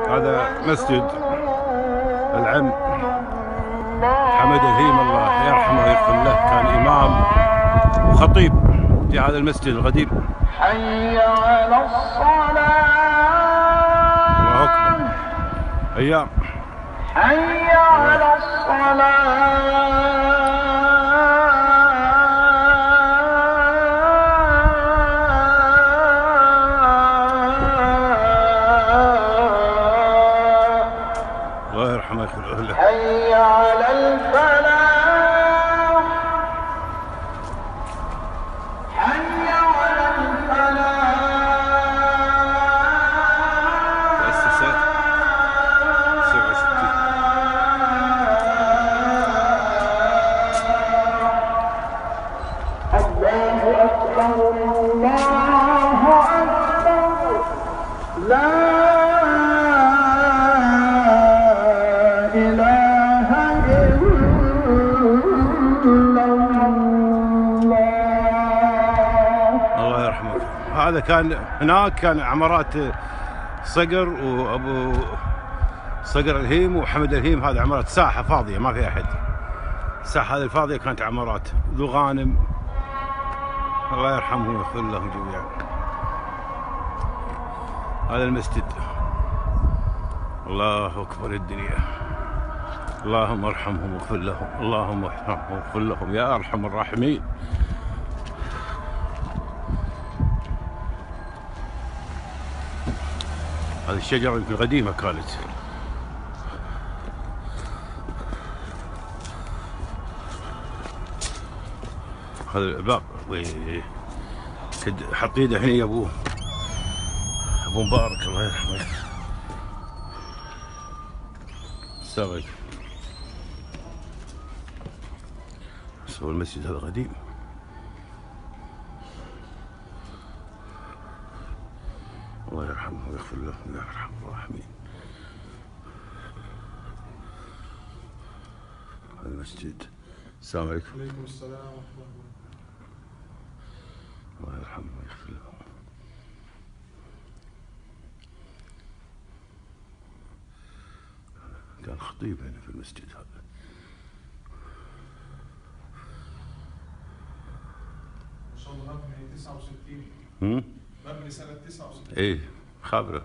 هذا مسجد العم حمد الهيم، الله يرحمه ويغفر له، كان إمام وخطيب في هذا المسجد القديم. حي على الصلاة. الله أكبر. أيام. حي على الصلاة. الله يرحمه ويغفر له. حي على الفلاح. حي على الفلاح. تأسست 67. الله أكبر الله أكبر. لا إله إلا الله. الله يرحمه. هذا كان هناك كان عمارات صقر وابو صقر الهيم وحمد الهيم، هذا عمارات ساحه فاضيه ما في احد. الساحه هذه الفاضيه كانت عمارات ذو غانم. الله يرحمهم ويغفر لهم جميعا. هذا المسجد. الله اكبر الدنيا. اللهم ارحمهم واغفر لهم، اللهم ارحمهم واغفر لهم يا ارحم الراحمين. هذه الشجرة يمكن قديمة كانت. هذا الباب حط ايده هنا يا ابو مبارك الله يرحمه. السلام عليكم. هو المسجد هذا قديم. الله يرحمه ويغفر له يا ارحم الراحمين. هذا المسجد. السلام عليكم. وعليكم السلام ورحمة الله. الله يرحمه ويغفر له. كان خطيب هنا في المسجد هذا. ما شاء الله مبني 69. مبني سنة 69. ايه خابره.